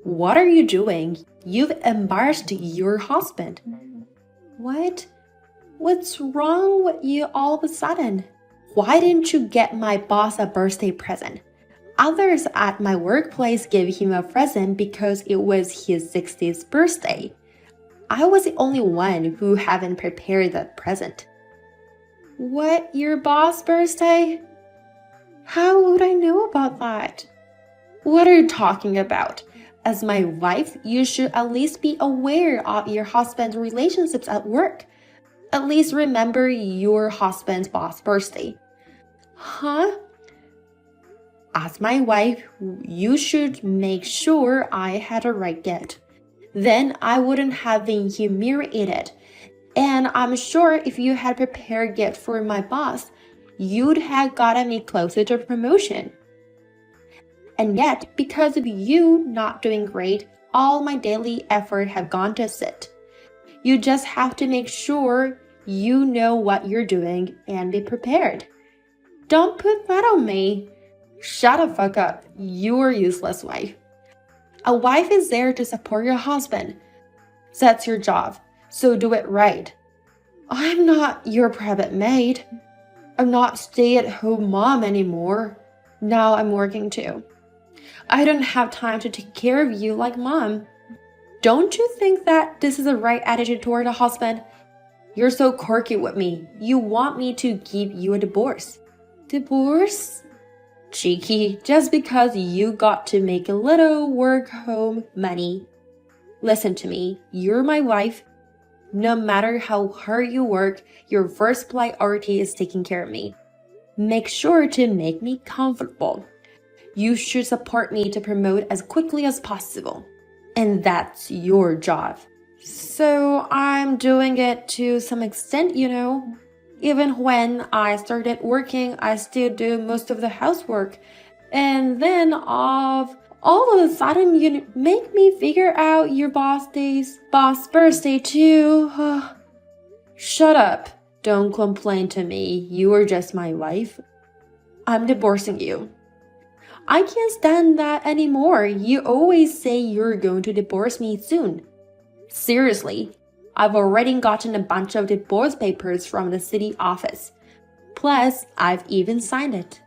What are you doing? You've embarrassed your husband. What? What's wrong with you all of a sudden? Why didn't you get my boss a birthday present? Others at my workplace gave him a present because it was his 60th birthday. I was the only one who hadn't prepared that present. What, your boss' birthday? How would I know about that? What are you talking about? As my wife, you should at least be aware of your husband's relationships at work. At least remember your husband's boss' birthday. Huh? As my wife, you should make sure I had a right gift. Then I wouldn't have been humiliated. And I'm sure if you had prepared a gift for my boss, you'd have gotten me closer to promotion. And yet, because of you not doing great, all my daily effort have gone to sit. You just have to make sure you know what you're doing and be prepared. Don't put that on me. Shut the fuck up. You're a useless wife. A wife is there to support your husband. That's your job, so do it right. I'm not your private maid. I'm not stay-at-home mom anymore. Now I'm working too. I don't have time to take care of you like mom. Don't you think that this is the right attitude toward a husband? You're so quirky with me. You want me to give you a divorce. Divorce? Cheeky, just because you got to make a little work-home money. Listen to me, you're my wife. No matter how hard you work, your first priority is taking care of me. Make sure to make me comfortable. You should support me to promote as quickly as possible. And that's your job. So I'm doing it to some extent, you know. Even when I started working, I still do most of the housework. And then all of a sudden, you make me figure out your boss birthday too. Shut up. Don't complain to me. You are just my wife. I'm divorcing you. I can't stand that anymore. You always say you're going to divorce me soon. Seriously, I've already gotten a bunch of divorce papers from the city office. Plus, I've even signed it.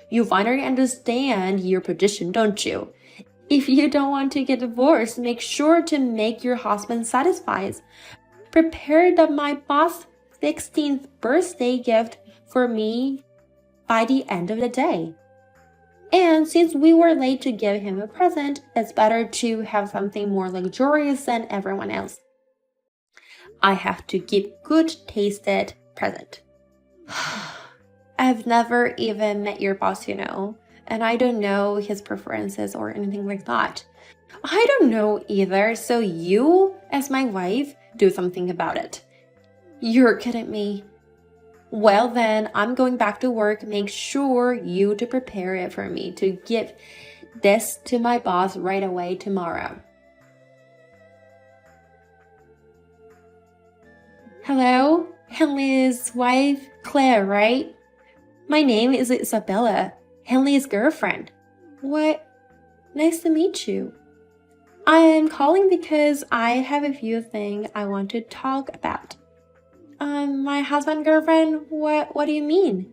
You finally understand your position, don't you? If you don't want to get divorced, make sure to make your husband satisfied. Prepare my boss' 16th birthday gift for me by the end of the day. And since we were late to give him a present, it's better to have something more luxurious than everyone else. I have to give good tasted present. I've never even met your boss, you know, and I don't know his preferences or anything like that. I don't know either, so you, as my wife, do something about it. You're kidding me. Well then, I'm going back to work. Make sure you to prepare it for me to give this to my boss right away tomorrow. Hello, Henley's wife, Claire, right? My name is Isabella, Henley's girlfriend. What? Nice to meet you. I am calling because I have a few things I want to talk about. My husband, girlfriend, what do you mean?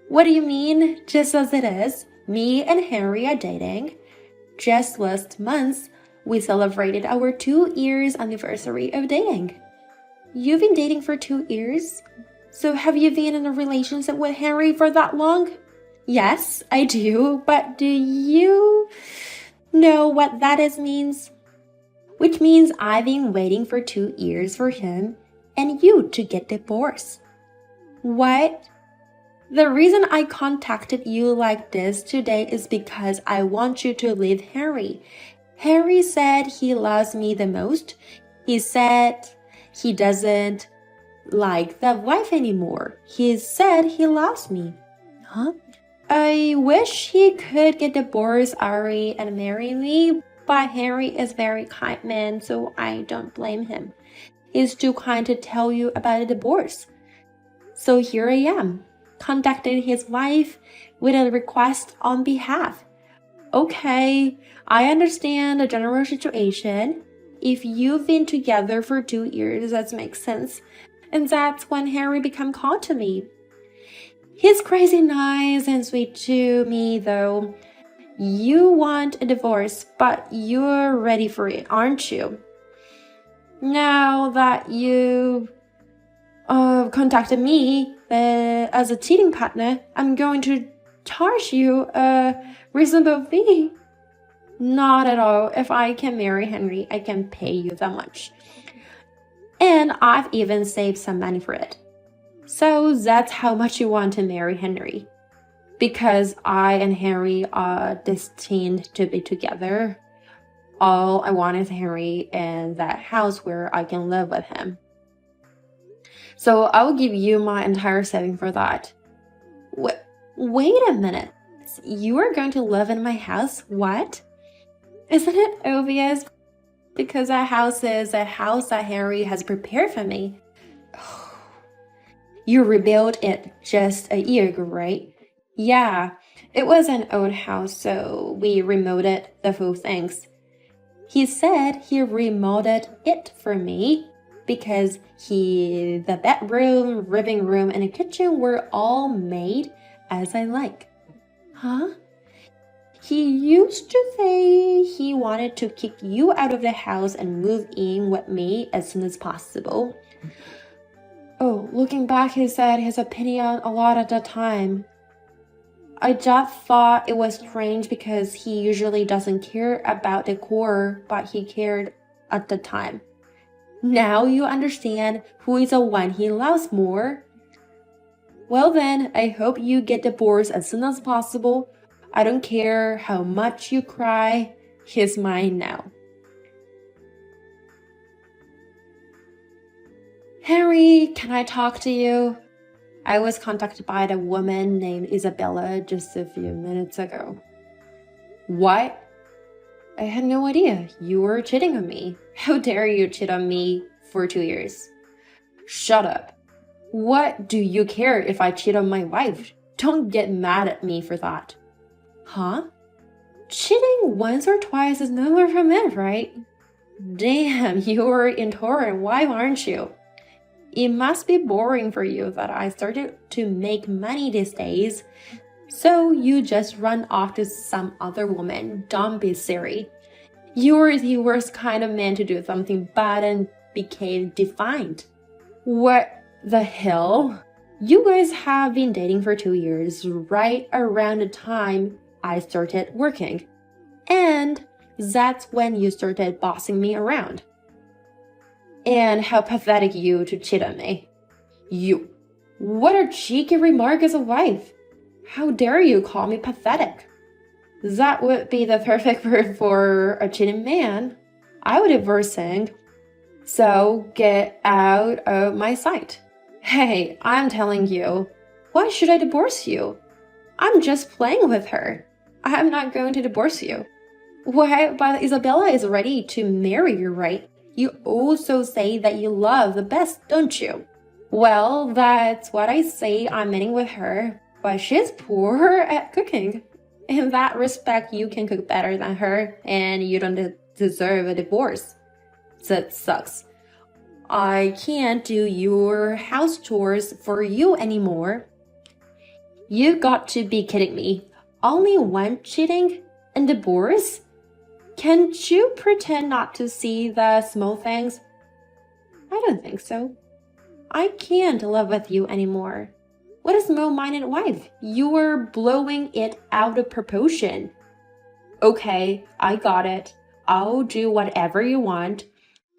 What do you mean? Just as it is, me and Henry are dating. Just last month, we celebrated our 2 years anniversary of dating. You've been dating for 2 years? So have you been in a relationship with Henry for that long? Yes, I do, but do you know what that means? Which means I've been waiting for 2 years for him and you to get divorced. What? The reason I contacted you like this today is because I want you to leave Henry. Henry said he loves me the most. He said he doesn't like the wife anymore. He said he loves me. Huh? I wish he could get divorced, Ari, and marry me, but Henry is a very kind man, so I don't blame him. He's too kind to tell you about a divorce. So here I am, contacting his wife with a request on behalf. Okay, I understand the general situation. If you've been together for 2 years, that makes sense. And that's when Harry became called to me. He's crazy nice and sweet to me, though. You want a divorce, but you're ready for it, aren't you? Now that you contacted me as a cheating partner, I'm going to charge you a reasonable fee. Not at all. If I can marry Henry, I can pay you that much. And I've even saved some money for it. So that's how much you want to marry Henry. Because I and Henry are destined to be together. All I want is Henry and that house where I can live with him. So I will give you my entire saving for that. Wait a minute. You are going to live in my house? What? Isn't it obvious? Because that house is a house that Henry has prepared for me. You rebuilt it just a year ago, right? Yeah, it was an old house, so we remodeled the full things. He said he remodeled it for me because the bedroom, living room, and the kitchen were all made as I like. Huh? He used to say he wanted to kick you out of the house and move in with me as soon as possible. Oh, looking back, he said his opinion a lot at the time. I just thought it was strange because he usually doesn't care about decor, but he cared at the time. Now you understand who is the one he loves more. Well then, I hope you get divorced as soon as possible. I don't care how much you cry. He's mine now. Henry, can I talk to you? I was contacted by a woman named Isabella just a few minutes ago. What? I had no idea. You were cheating on me. How dare you cheat on me for 2 years? Shut up. What do you care if I cheat on my wife? Don't get mad at me for that. Huh? Cheating once or twice is nowhere from it, right? Damn, you're intolerant. Why aren't you? It must be boring for you that I started to make money these days. So you just run off to some other woman. Don't be silly. You're the worst kind of man to do something bad and became defiant. What the hell? You guys have been dating for 2 years, right around the time I started working. And that's when you started bossing me around. And how pathetic you to cheat on me. You. What a cheeky remark as a wife. How dare you call me pathetic? That would be the perfect word for a cheating man. I would divorce him. So get out of my sight. Hey, I'm telling you, why should I divorce you? I'm just playing with her. I'm not going to divorce you. Why, but Isabella is ready to marry you, right? You also say that you love the best, don't you? Well, that's what I say I'm meeting with her, but she's poor at cooking. In that respect, you can cook better than her, and you don't deserve a divorce. That sucks. I can't do your house chores for you anymore. You got to be kidding me. Only one cheating and divorce? Can't you pretend not to see the small things? I don't think so. I can't live with you anymore. What a small-minded wife. You are blowing it out of proportion. Okay, I got it. I'll do whatever you want.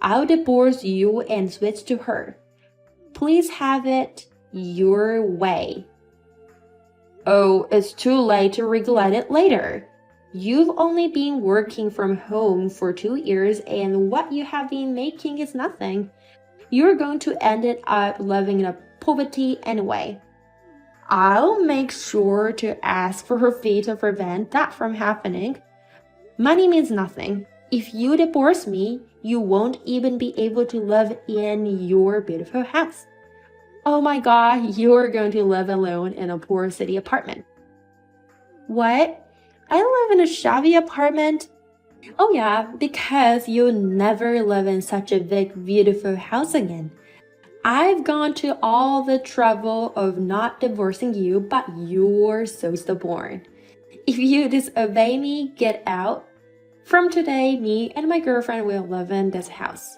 I'll divorce you and switch to her. Please have it your way. Oh, it's too late to regret it later. You've only been working from home for 2 years and what you have been making is nothing. You're going to end up living in poverty anyway. I'll make sure to ask for her fee to prevent that from happening. Money means nothing. If you divorce me, you won't even be able to live in your beautiful house. Oh my God, you're going to live alone in a poor city apartment. What? I live in a shabby apartment. Oh yeah, because you'll never live in such a big, beautiful house again. I've gone to all the trouble of not divorcing you, but you're so stubborn. If you disobey me, get out. From today, me and my girlfriend will live in this house.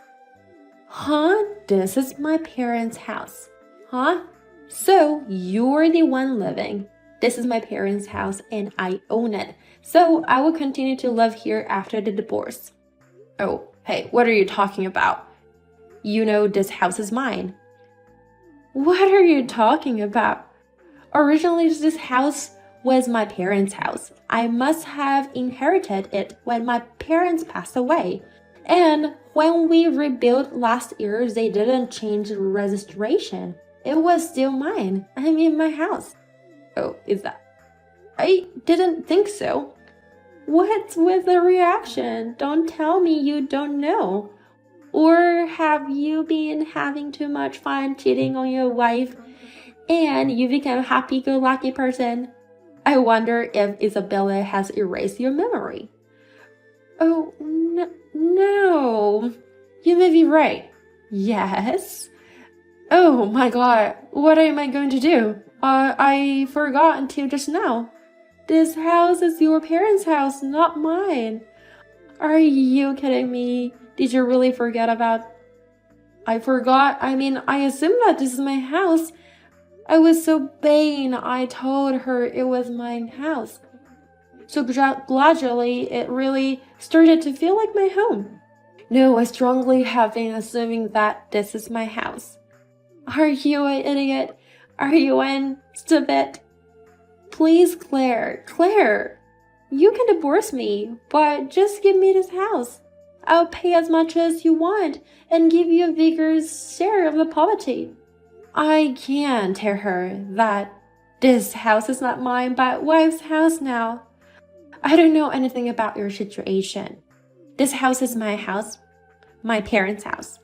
Huh? This is my parents' house. Huh? So you're the one living. This is my parents' house and I own it. So I will continue to live here after the divorce. Oh, hey, what are you talking about? You know this house is mine. What are you talking about? Originally, this house was my parents' house. I must have inherited it when my parents passed away. And when we rebuilt last year, they didn't change the registration. It was still mine. I mean, my house. Oh, is that? I didn't think so. What's with the reaction? Don't tell me you don't know. Or have you been having too much fun cheating on your wife and you become a happy-go-lucky person? I wonder if Isabella has erased your memory. Oh, no. You may be right. Yes? Oh my god, what am I going to do? I forgot until just now. This house is your parents' house, not mine. Are you kidding me? Did you really forget about... I forgot. I mean, I assumed that this is my house. I was so vain, I told her it was my house. So gradually, it really started to feel like my home. No, I strongly have been assuming that this is my house. Are you an idiot? Are you an stupid? Please, Claire, you can divorce me, but just give me this house. I'll pay as much as you want and give you a bigger share of the property. I can't tell her that this house is not mine, but wife's house now. I don't know anything about your situation. This house is my house, my parents' house.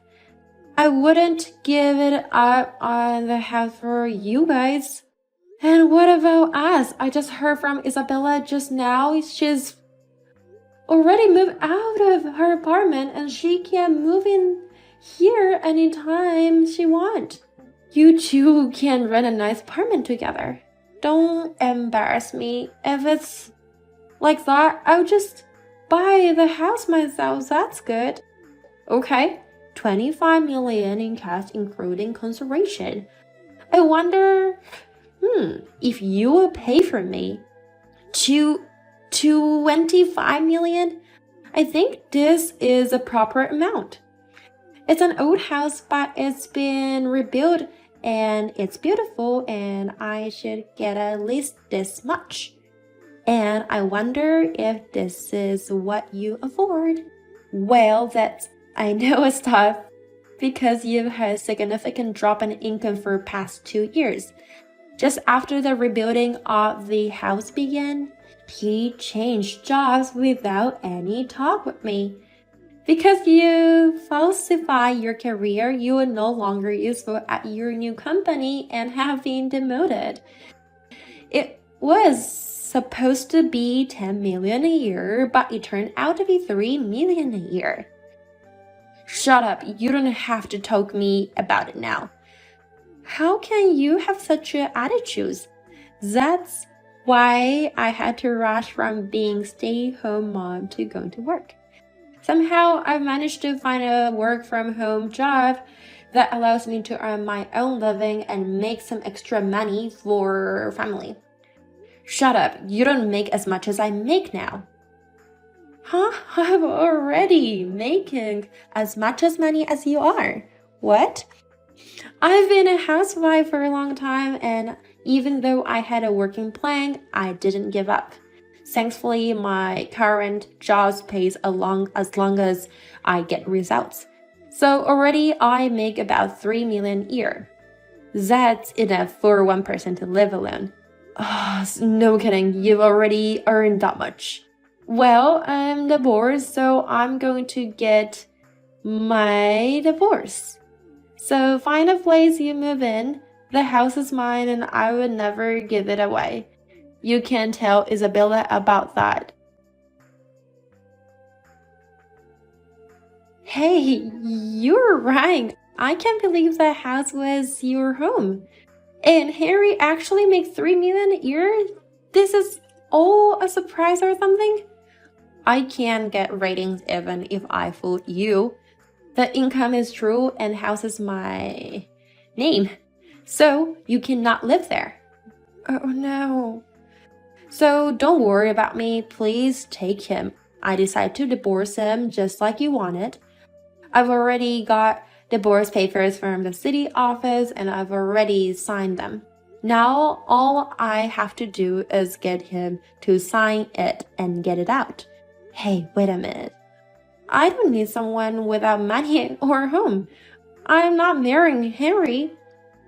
I wouldn't give it up on the house for you guys. And what about us? I just heard from Isabella just now. She's already moved out of her apartment and she can move in here anytime she wants. You two can rent a nice apartment together. Don't embarrass me. If it's like that, I'll just buy the house myself. That's good. Okay, 25 million in cash including consideration. I wonder, if you will pay for me 25 million? I think this is a proper amount. It's an old house, but it's been rebuilt and it's beautiful and I should get at least this much. And I wonder if this is what you afford. Well, I know it's tough because you've had a significant drop in income for the past 2 years. Just after the rebuilding of the house began, he changed jobs without any talk with me. Because you falsify your career, you are no longer useful at your new company and have been demoted. It was supposed to be 10 million a year, but it turned out to be 3 million a year. Shut up, you don't have to talk to me about it now. How can you have such an attitude? That's why I had to rush from being stay-home mom to going to work. Somehow I managed to find a work-from-home job that allows me to earn my own living and make some extra money for family. Shut up, you don't make as much as I make now. Huh? I'm already making as much as money as you are. What? I've been a housewife for a long time, and even though I had a working plan, I didn't give up. Thankfully, my current job pays as long as I get results. So already I make about 3 million a year. That's enough for one person to live alone. Oh, no kidding, you've already earned that much. Well, I'm divorced, so I'm going to get my divorce. So find a place you move in. The house is mine and I would never give it away. You can tell Isabella about that. Hey, you're right. I can't believe that house was your home. And Harry actually makes 3 million a year? This is all a surprise or something? I can't get ratings even if I fooled you. The income is true and house is my name. So you cannot live there. Oh no. So don't worry about me. Please take him. I decided to divorce him just like you wanted. I've already got divorce papers from the city office and I've already signed them. Now all I have to do is get him to sign it and get it out. Hey, wait a minute. I don't need someone without money or home. I'm not marrying Harry.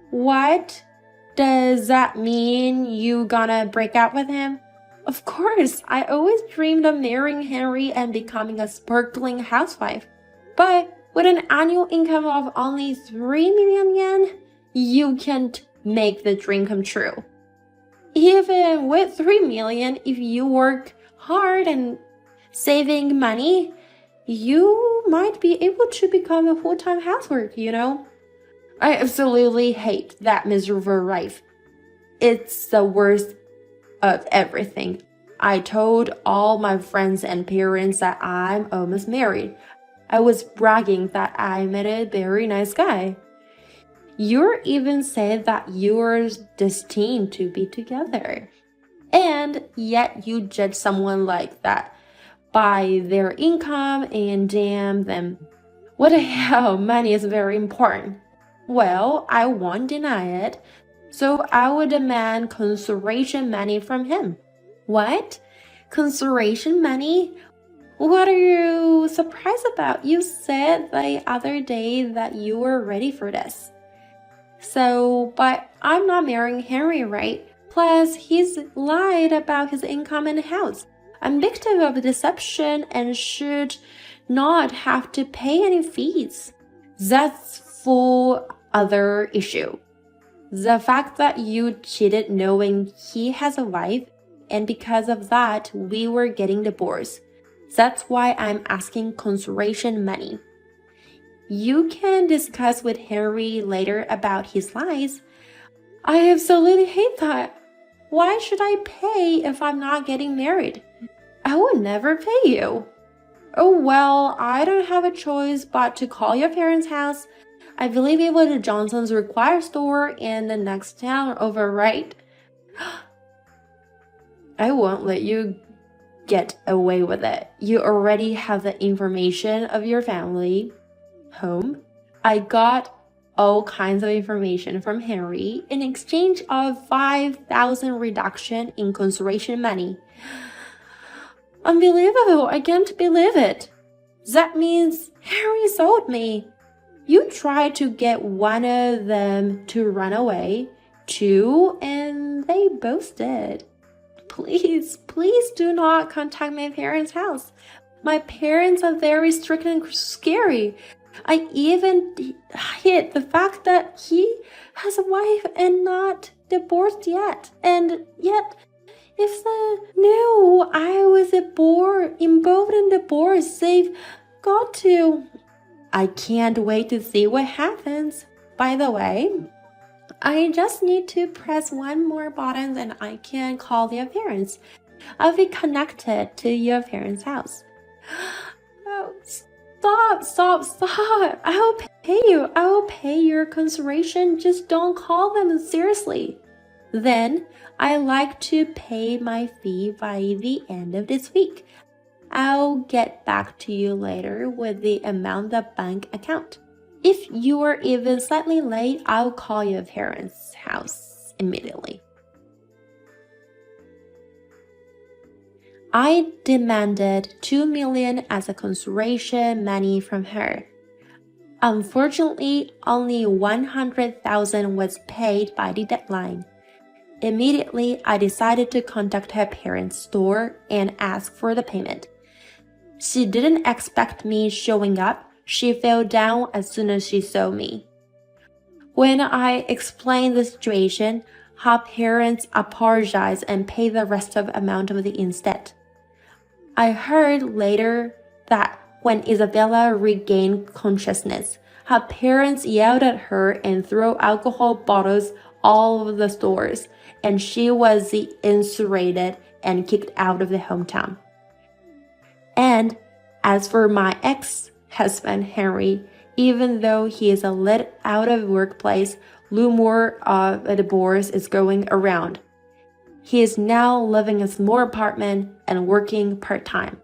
What? Does that mean you gonna break up with him? Of course, I always dreamed of marrying Harry and becoming a sparkling housewife. But with an annual income of only 3 million yen, you can't make the dream come true. Even with 3 million, if you work hard and saving money, you might be able to become a full-time housewife, you know? I absolutely hate that miserable life. It's the worst of everything. I told all my friends and parents that I'm almost married. I was bragging that I met a very nice guy. You even said that you're destined to be together. And yet you judge someone like that by their income and damn them. What the hell, money is very important. Well, I won't deny it, so I would demand consideration money from him. What? Consideration money? What are you surprised about? You said the other day that you were ready for this. So, but I'm not marrying Henry, right? Plus, he's lied about his income and house. I'm victim of deception and should not have to pay any fees. That's full other issue. The fact that you cheated knowing he has a wife, and because of that, we were getting divorced. That's why I'm asking consideration money. You can discuss with Henry later about his lies. I absolutely hate that. Why should I pay if I'm not getting married? I will never pay you. Oh well, I don't have a choice but to call your parents' house. I believe it was the Johnson's Require store in the next town over, right? I won't let you get away with it. You already have the information of your family home. I got all kinds of information from Henry in exchange of 5,000 reduction in consideration money. Unbelievable, I can't believe it. That means Henry sold me. You tried to get one of them to run away, too, and they both did. Please do not contact my parents' house. My parents are very strict and scary. I even hid the fact that he has a wife and not divorced yet. And yet, if they knew I was involved in divorce, they've got to. I can't wait to see what happens. By the way, I just need to press one more button and I can call their parents. I'll be connected to your parents' house. Oh, stop. I will pay you. I will pay your consideration. Just don't call them seriously. Then I like to pay my fee by the end of this week. I'll get back to you later with the amount of bank account. If you are even slightly late, I'll call your parents' house immediately. I demanded 2 million as a consideration money from her. Unfortunately, only 100,000 was paid by the deadline. Immediately, I decided to contact her parents' store and ask for the payment. She didn't expect me showing up. She fell down as soon as she saw me. When I explained the situation, her parents apologized and paid the rest of the amount of the instead. I heard later that when Isabella regained consciousness, her parents yelled at her and threw alcohol bottles all over the stores, and she was incinerated and kicked out of the hometown. And as for my ex-husband, Henry, even though he is a let out of workplace, rumor of a divorce is going around. He is now living in a small apartment and working part-time.